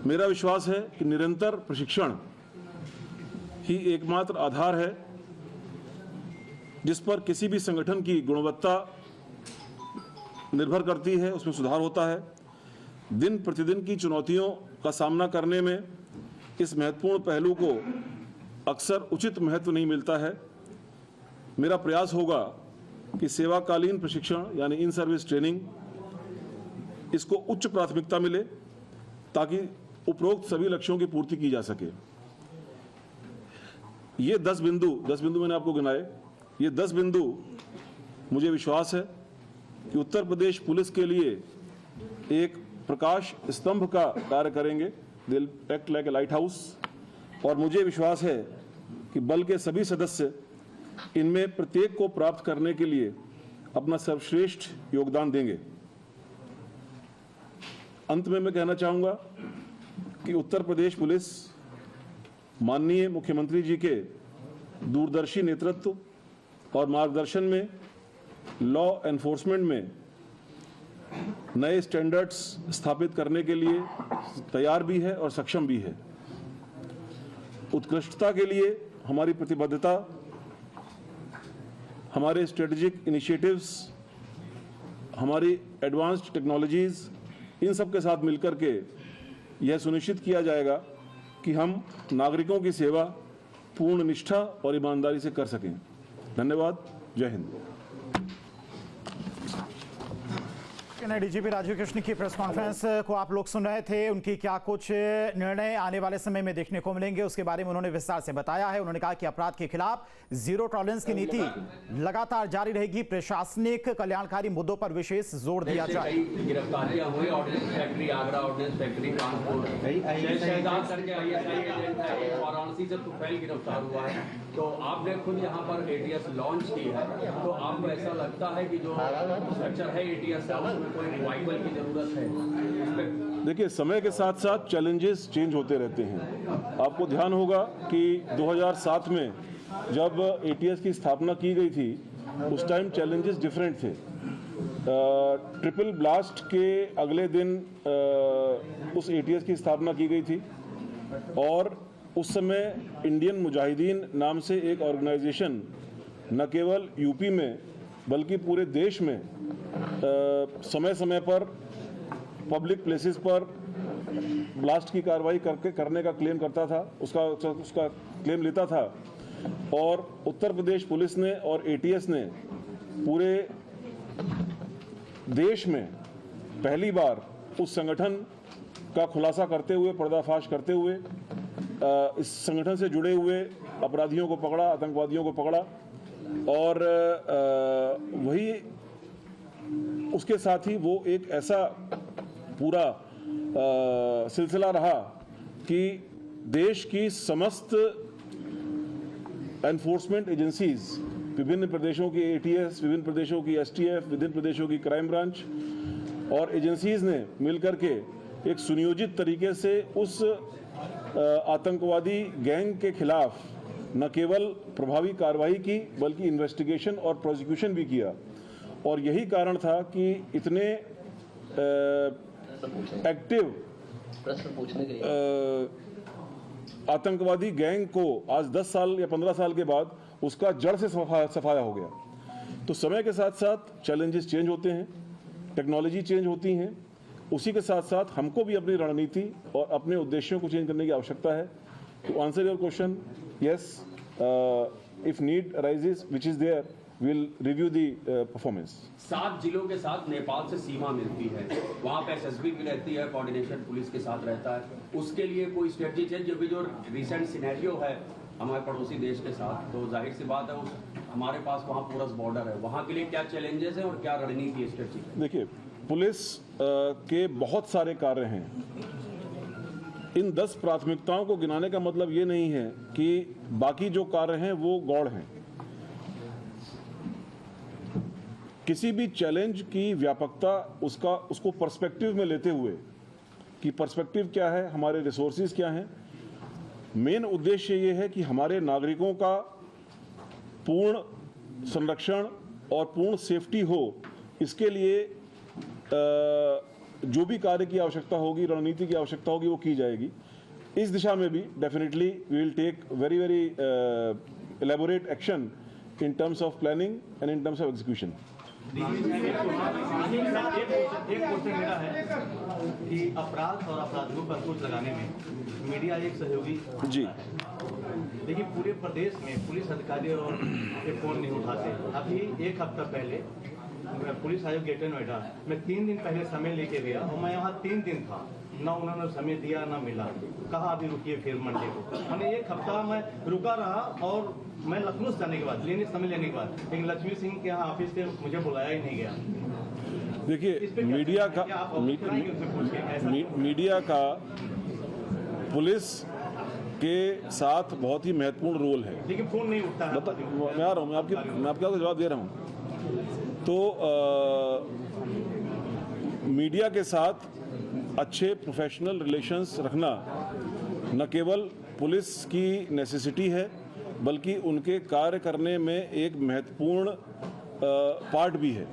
मेरा विश्वास है कि निरंतर प्रशिक्षण ही एकमात्र आधार है जिस पर किसी भी संगठन की गुणवत्ता निर्भर करती है, उसमें सुधार होता है। दिन प्रतिदिन की चुनौतियों का सामना करने में इस महत्वपूर्ण पहलू को अक्सर उचित महत्व नहीं मिलता है। मेरा प्रयास होगा कि सेवाकालीन प्रशिक्षण यानी इन सर्विस ट्रेनिंग इसको उच्च प्राथमिकता मिले ताकि उपरोक्त सभी लक्ष्यों की पूर्ति की जा सके। ये 10 बिंदु मैंने आपको गिनाए। ये 10 बिंदु मुझे विश्वास है कि उत्तर प्रदेश पुलिस के लिए एक प्रकाश स्तंभ का कार्य करेंगे। They will act like a light house. और मुझे विश्वास है कि बल के सभी सदस्य इनमें प्रत्येक को प्राप्त करने के लिए अपना सर्वश्रेष्ठ योगदान देंगे। अंत में मैं कहना चाहूँगा कि उत्तर प्रदेश पुलिस माननीय मुख्यमंत्री जी के दूरदर्शी नेतृत्व और मार्गदर्शन में लॉ एनफोर्समेंट में नए स्टैंडर्ड्स स्थापित करने के लिए तैयार भी है और सक्षम भी है। उत्कृष्टता के लिए हमारी प्रतिबद्धता, हमारे स्ट्रेटेजिक इनिशिएटिव्स, हमारी एडवांस्ड टेक्नोलॉजीज, इन सब के साथ मिलकर के यह सुनिश्चित किया जाएगा कि हम नागरिकों की सेवा पूर्ण निष्ठा और ईमानदारी से कर सकें। धन्यवाद। जय हिंद। डीजीपी राजीव कृष्ण की प्रेस कॉन्फ्रेंस को आप लोग सुन रहे थे। उनकी क्या कुछ निर्णय आने वाले समय में देखने को मिलेंगे उसके बारे में उन्होंने विस्तार से बताया है। उन्होंने कहा कि अपराध के खिलाफ जीरो टॉलरेंस की नीति लगातार जारी रहेगी। प्रशासनिक कल्याणकारी मुद्दों पर विशेष जोर दिया जाए। गिरफ्तारियां हुई, ordnance factory Agra, ordnance factory Kanpur, Varanasi से तुफैल गिरफ्तार हुआ है। तो आपने खुद यहाँ पर एटीएस लॉन्च की है, तो आपको ऐसा लगता है कि जो स्ट्रक्चर है एटीएस का उसमें कोई रिवाइवल की जरूरत है? देखिए, समय के साथ साथ चैलेंजेस चेंज होते रहते हैं। आपको ध्यान होगा कि 2007 में जब एटीएस की स्थापना की गई थी उस टाइम चैलेंजेस डिफरेंट थे। ट्रिपल ब्लास्ट के अगले दिन उस एटीएस की स्थापना की गई थी और उस समय इंडियन मुजाहिदीन नाम से एक ऑर्गेनाइजेशन न केवल यूपी में बल्कि पूरे देश में समय समय पर पब्लिक प्लेसेस पर ब्लास्ट की कार्रवाई करने का क्लेम करता था, उसका क्लेम लेता था। और उत्तर प्रदेश पुलिस ने और एटीएस ने पूरे देश में पहली बार उस संगठन का खुलासा करते हुए, पर्दाफाश करते हुए इस संगठन से जुड़े हुए अपराधियों को पकड़ा, आतंकवादियों को पकड़ा। और वही उसके साथ ही वो एक ऐसा पूरा सिलसिला रहा कि देश की समस्त एनफोर्समेंट एजेंसीज, विभिन्न प्रदेशों की एटीएस, विभिन्न प्रदेशों की एसटीएफ, विभिन्न प्रदेशों की क्राइम ब्रांच और एजेंसीज ने मिलकर के एक सुनियोजित तरीके से उस आतंकवादी गैंग के खिलाफ न केवल प्रभावी कार्रवाई की बल्कि इन्वेस्टिगेशन और प्रोसिक्यूशन भी किया। और यही कारण था कि इतने एक्टिव आतंकवादी गैंग को आज 10 साल या 15 साल के बाद उसका जड़ से सफाया हो गया। तो समय के साथ साथ चैलेंजेस चेंज होते हैं, टेक्नोलॉजी चेंज होती हैं, उसी के साथ साथ हमको भी अपनी रणनीति और अपने उद्देश्यों को चेंज करने की आवश्यकता है। To answer your question, yes, if need arises which is there, will review the performance. 7 जिलों के साथ नेपाल से सीमा मिलती है, वहाँ पे एसएसबी भी रहती है, कोऑर्डिनेशन पुलिस के साथ रहता है। उसके लिए कोई स्ट्रेटजी चेंज, जो रिसेंट सिनेरियो है हमारे पड़ोसी देश के साथ, तो जाहिर सी बात है हमारे पास वहाँ पूरा बॉर्डर है, वहाँ के लिए क्या चैलेंजेस हैं और क्या रणनीति है, स्ट्रेटजी? देखिए, पुलिस के बहुत सारे कार्य हैं। इन 10 प्राथमिकताओं को गिनाने का मतलब ये नहीं है कि बाकी जो कार्य हैं वो गौड़ हैं। किसी भी चैलेंज की व्यापकता उसको पर्सपेक्टिव में लेते हुए कि पर्सपेक्टिव क्या है, हमारे रिसोर्सेज क्या हैं। मेन उद्देश्य ये है कि हमारे नागरिकों का पूर्ण संरक्षण और पूर्ण सेफ्टी हो। इसके लिए जो भी कार्य की आवश्यकता होगी, रणनीति की आवश्यकता होगी, वो की जाएगी। इस दिशा में भी definitely we will take very very elaborate action in terms of planning and in terms of execution. एक क्वेश्चन मेरा है कि अपराध और अपराधियों पर अंकुश लगाने में मीडिया एक सहयोगी जी। देखिए पूरे प्रदेश में पुलिस अधिकारी और फोन नहीं उठाते। अभी एक हफ्ता पहले पुलिस आयोग ग्रेटर नोएडा मैं 3 दिन पहले समय लेके गया और मैं यहाँ 3 दिन था, ना उन्होंने समय दिया ना मिला। कहा अभी रुकिए फिर मंडे को। मैंने एक हफ्ता मैं रुका रहा और मैं लखनऊ से जाने के बाद समय लेने के बाद लेकिन लक्ष्मी सिंह के यहाँ ऑफिस से मुझे बुलाया ही नहीं गया। देखिए मीडिया का पुलिस के साथ बहुत ही महत्वपूर्ण रोल है। लेकिन फोन नहीं उठता है। मैं आ रहा हूँ, मैं आपको जवाब दे रहा हूँ। तो मीडिया के साथ अच्छे प्रोफेशनल रिलेशंस रखना न केवल पुलिस की नेसेसिटी है बल्कि उनके कार्य करने में एक महत्वपूर्ण पार्ट भी है।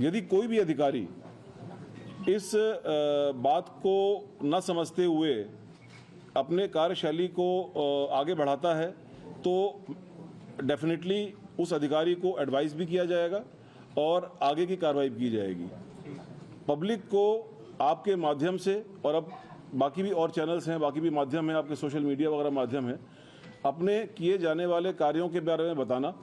यदि कोई भी अधिकारी इस बात को न समझते हुए अपने कार्यशैली को आगे बढ़ाता है तो डेफिनेटली उस अधिकारी को एडवाइस भी किया जाएगा और आगे की कार्रवाई भी की जाएगी। पब्लिक को आपके माध्यम से और अब बाकी भी और चैनल्स हैं, बाकी भी माध्यम हैं, आपके सोशल मीडिया वगैरह माध्यम है, अपने किए जाने वाले कार्यों के बारे में बताना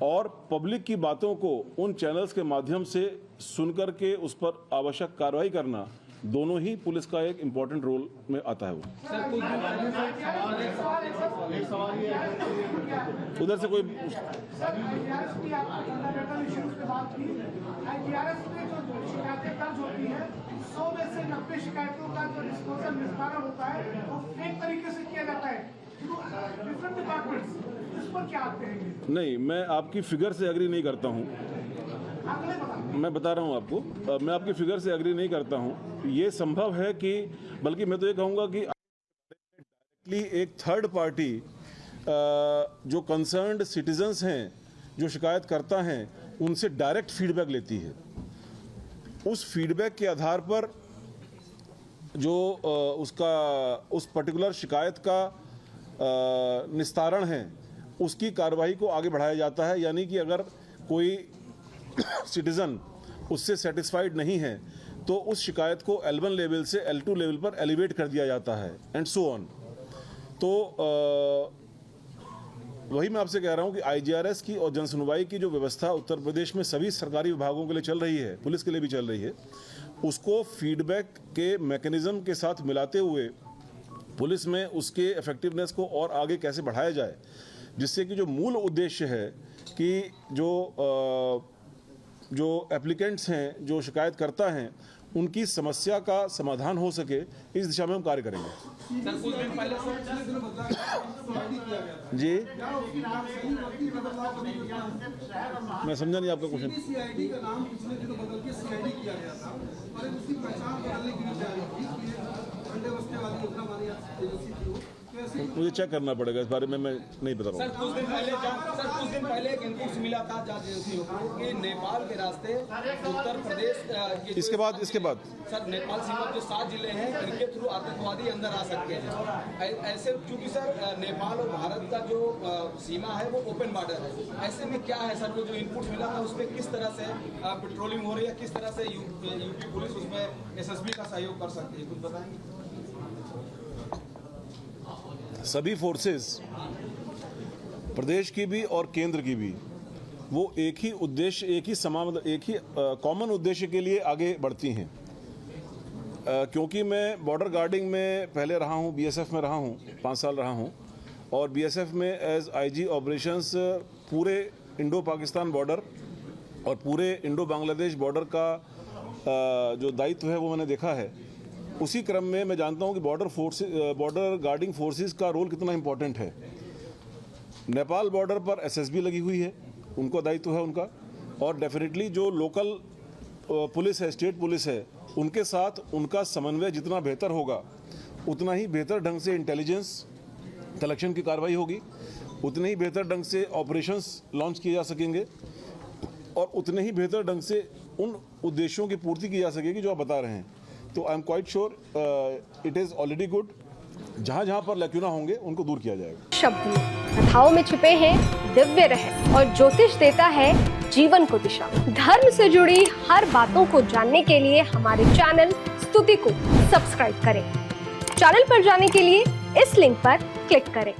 और पब्लिक की बातों को उन चैनल्स के माध्यम से सुनकर के उस पर आवश्यक कार्रवाई करना, दोनों ही पुलिस का एक इम्पॉर्टेंट रोल में आता है। वो उधर से कोई शिकायतों का जो डिस्पोजल निस्तारण होता है वो फेक तरीके से किया जाता है। डिफरेंट डिपार्टमेंट्स इस पर क्या आते हैं? नहीं, मैं आपकी फिगर से एग्री नहीं करता हूँ। मैं बता रहा हूँ आपको, मैं आपकी फिगर से एग्री नहीं करता हूँ। ये संभव है कि बल्कि मैं तो ये कहूँगा कि डायरेक्टली एक थर्ड पार्टी जो कंसर्न्ड सिटीजन्स हैं, जो शिकायत करता हैं, उनसे डायरेक्ट फीडबैक लेती है। उस फीडबैक के आधार पर जो उस पर्टिकुलर शिकायत का निस्तारण है उसकी कार्रवाई को आगे बढ़ाया जाता है। यानी कि अगर कोई सिटीजन उससे सेटिस्फाइड नहीं है तो उस शिकायत को L1 लेवल से L2 लेवल पर एलिवेट कर दिया जाता है एंड सो ऑन। तो वही मैं आपसे कह रहा हूं कि IGRS की और जनसुनवाई की जो व्यवस्था उत्तर प्रदेश में सभी सरकारी विभागों के लिए चल रही है, पुलिस के लिए भी चल रही है, उसको फीडबैक के मैकेनिज्म के साथ मिलाते हुए पुलिस में उसके इफेक्टिवनेस को और आगे कैसे बढ़ाया जाए, जिससे कि जो मूल उद्देश्य है कि जो एप्लीकेंट्स हैं, जो शिकायतकर्ता हैं, उनकी समस्या का समाधान हो सके, इस दिशा में हम कार्य करेंगे। सर कुछ दिन पहले जी, मैं समझा नहीं आपका क्वेश्चन। CID का नाम पिछले दिनों बदल के CID किया गया था और उसकी पहचान बदलने की जा रही थी। अंडे बस्ते वाली योजना हमारी एजेंसी थी वो। मुझे चेक करना पड़ेगा, इस बारे में मैं नहीं बता रहा हूँ। कुछ दिन पहले एक इनपुट्स मिला था जांच एजेंसियों को कि नेपाल के रास्ते उत्तर प्रदेश के इसके बाद सर नेपाल सीमा जो 7 जिले हैं इनके थ्रू आतंकवादी अंदर आ सकते हैं। ऐसे चूंकि सर नेपाल और भारत का जो सीमा है वो ओपन बॉर्डर है, ऐसे में क्या है सर, वो जो इनपुट मिला था उसमें किस तरह से पेट्रोलिंग हो रही है, किस तरह से यूपी पुलिस उसमें SSB का सहयोग कर सकती है, कुछ बताएंगे? सभी फोर्सेस, प्रदेश की भी और केंद्र की भी, वो एक ही उद्देश्य, एक ही कॉमन उद्देश्य के लिए आगे बढ़ती हैं। क्योंकि मैं बॉर्डर गार्डिंग में पहले रहा हूँ, BSF में रहा हूँ, 5 साल रहा हूँ, और BSF में एज IG ऑपरेशंस पूरे इंडो पाकिस्तान बॉर्डर और पूरे इंडो बांग्लादेश बॉर्डर का जो दायित्व है वो मैंने देखा है। उसी क्रम में मैं जानता हूं कि बॉर्डर गार्डिंग फोर्सेस का रोल कितना इंपॉर्टेंट है। नेपाल बॉर्डर पर SSB लगी हुई है, उनको दायित्व है उनका, और डेफिनेटली जो लोकल पुलिस है, स्टेट पुलिस है, उनके साथ उनका समन्वय जितना बेहतर होगा उतना ही बेहतर ढंग से इंटेलिजेंस कलेक्शन की कार्रवाई होगी, उतने ही बेहतर ढंग से ऑपरेशंस लॉन्च किए जा सकेंगे और उतने ही बेहतर ढंग से उन उद्देश्यों की पूर्ति की जा सकेगी जो आप बता रहे हैं। तो I am quite sure it is already good. जहाँ जहाँ पर लैक्यूना होंगे उनको दूर किया जाएगा। शब्द में कथाओं में छुपे हैं दिव्य रहस्य और ज्योतिष देता है जीवन को दिशा। धर्म से जुड़ी हर बातों को जानने के लिए हमारे चैनल स्तुति को सब्सक्राइब करें। चैनल पर जाने के लिए इस लिंक पर क्लिक करें।